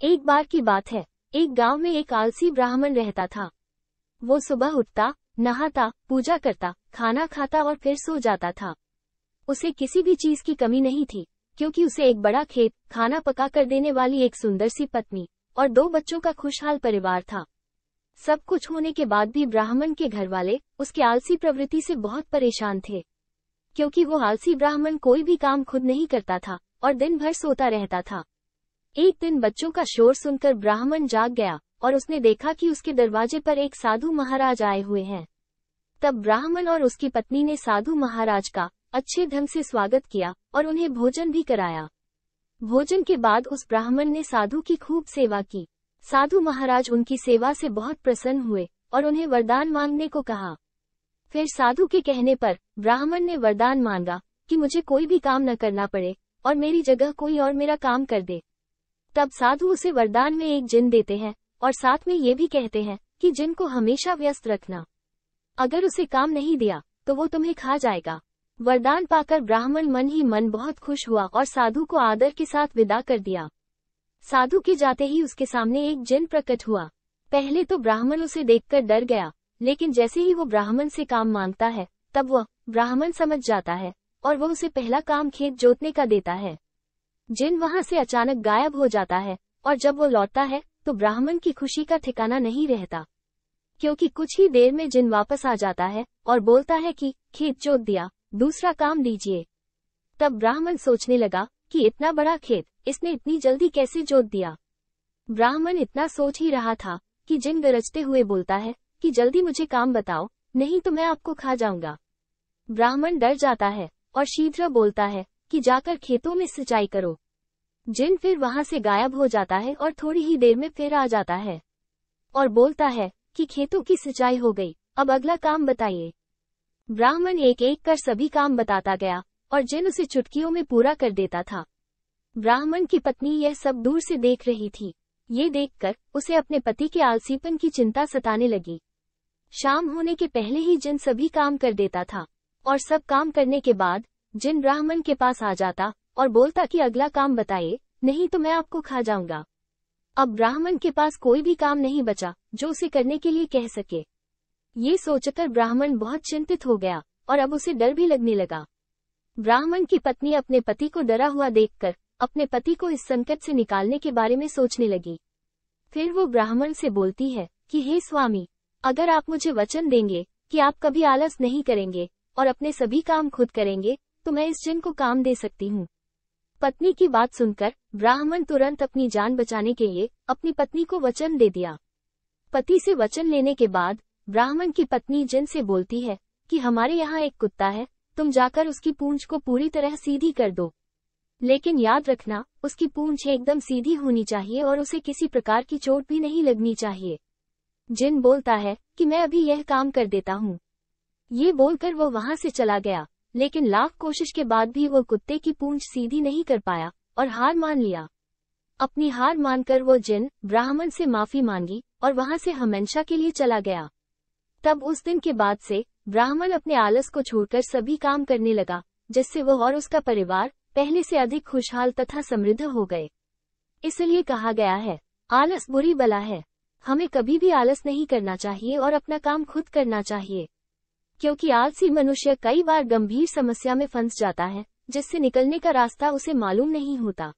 एक बार की बात है, एक गांव में एक आलसी ब्राह्मण रहता था। वो सुबह उठता, नहाता, पूजा करता, खाना खाता और फिर सो जाता था। उसे किसी भी चीज की कमी नहीं थी, क्योंकि उसे एक बड़ा खेत, खाना पका कर देने वाली एक सुंदर सी पत्नी और 2 बच्चों का खुशहाल परिवार था। सब कुछ होने के बाद भी ब्राह्मण के घर वाले उसके आलसी प्रवृत्ति से बहुत परेशान थे, क्योंकि वो आलसी ब्राह्मण कोई भी काम खुद नहीं करता था और दिन भर सोता रहता था। एक दिन बच्चों का शोर सुनकर ब्राह्मण जाग गया और उसने देखा कि उसके दरवाजे पर एक साधु महाराज आए हुए हैं। तब ब्राह्मण और उसकी पत्नी ने साधु महाराज का अच्छे ढंग से स्वागत किया और उन्हें भोजन भी कराया। भोजन के बाद उस ब्राह्मण ने साधु की खूब सेवा की। साधु महाराज उनकी सेवा से बहुत प्रसन्न हुए और उन्हें वरदान मांगने को कहा। फिर साधु के कहने पर ब्राह्मण ने वरदान मांगा कि मुझे कोई भी काम न करना पड़े और मेरी जगह कोई और मेरा काम कर दे। तब साधु उसे वरदान में एक जिन देते हैं और साथ में ये भी कहते हैं कि जिन को हमेशा व्यस्त रखना। अगर उसे काम नहीं दिया तो वो तुम्हें खा जाएगा। वरदान पाकर ब्राह्मण मन ही मन बहुत खुश हुआ और साधु को आदर के साथ विदा कर दिया। साधु के जाते ही उसके सामने एक जिन प्रकट हुआ। पहले तो ब्राह्मण उसे देखकर डर गया, लेकिन जैसे ही वो ब्राह्मण से काम मांगता है तब वह ब्राह्मण समझ जाता है और वह उसे पहला काम खेत जोतने का देता है। जिन वहां से अचानक गायब हो जाता है और जब वो लौटता है तो ब्राह्मण की खुशी का ठिकाना नहीं रहता, क्योंकि कुछ ही देर में जिन वापस आ जाता है और बोलता है कि खेत जोत दिया, दूसरा काम दीजिए। तब ब्राह्मण सोचने लगा कि इतना बड़ा खेत इसने इतनी जल्दी कैसे जोत दिया। ब्राह्मण इतना सोच ही रहा था कि जिन गरजते हुए बोलता है कि जल्दी मुझे काम बताओ, नहीं तो मैं आपको खा जाऊंगा। ब्राह्मण डर जाता है और शीघ्र बोलता है कि जाकर खेतों में सिंचाई करो। जिन फिर वहां से गायब हो जाता है और थोड़ी ही देर में फिर आ जाता है और बोलता है कि खेतों की सिंचाई हो गई, अब अगला काम बताइए। ब्राह्मण एक एक कर सभी काम बताता गया और जिन उसे चुटकियों में पूरा कर देता था। ब्राह्मण की पत्नी यह सब दूर से देख रही थी। ये देखकर उसे अपने पति के आलसीपन की चिंता सताने लगी। शाम होने के पहले ही जिन सभी काम कर देता था और सब काम करने के बाद जिन ब्राह्मण के पास आ जाता और बोलता कि अगला काम बताइए, नहीं तो मैं आपको खा जाऊंगा। अब ब्राह्मण के पास कोई भी काम नहीं बचा जो उसे करने के लिए कह सके। ये सोचकर ब्राह्मण बहुत चिंतित हो गया और अब उसे डर भी लगने लगा। ब्राह्मण की पत्नी अपने पति को डरा हुआ देखकर अपने पति को इस संकट से निकालने के बारे में सोचने लगी। फिर वो ब्राह्मण से बोलती है कि हे स्वामी, अगर आप मुझे वचन देंगे कि आप कभी आलस नहीं करेंगे और अपने सभी काम खुद करेंगे तो मैं इस जिन को काम दे सकती हूँ। पत्नी की बात सुनकर ब्राह्मण तुरंत अपनी जान बचाने के लिए अपनी पत्नी को वचन दे दिया। पति से वचन लेने के बाद ब्राह्मण की पत्नी जिन से बोलती है कि हमारे यहाँ एक कुत्ता है, तुम जाकर उसकी पूंछ को पूरी तरह सीधी कर दो, लेकिन याद रखना उसकी पूंछ एकदम सीधी होनी चाहिए और उसे किसी प्रकार की चोट भी नहीं लगनी चाहिए। जिन बोलता है कि मैं अभी यह काम कर देता हूँ। ये बोलकर वो वहां से चला गया, लेकिन लाख कोशिश के बाद भी वो कुत्ते की पूंछ सीधी नहीं कर पाया और हार मान लिया। अपनी हार मानकर वो जिन ब्राह्मण से माफी मांगी और वहां से हमेशा के लिए चला गया। तब उस दिन के बाद से ब्राह्मण अपने आलस को छोड़कर सभी काम करने लगा, जिससे वो और उसका परिवार पहले से अधिक खुशहाल तथा समृद्ध हो गए। इसलिए कहा गया है, आलस बुरी बला है। हमें कभी भी आलस नहीं करना चाहिए और अपना काम खुद करना चाहिए, क्योंकि आलसी मनुष्य कई बार गंभीर समस्या में फंस जाता है, जिससे निकलने का रास्ता उसे मालूम नहीं होता।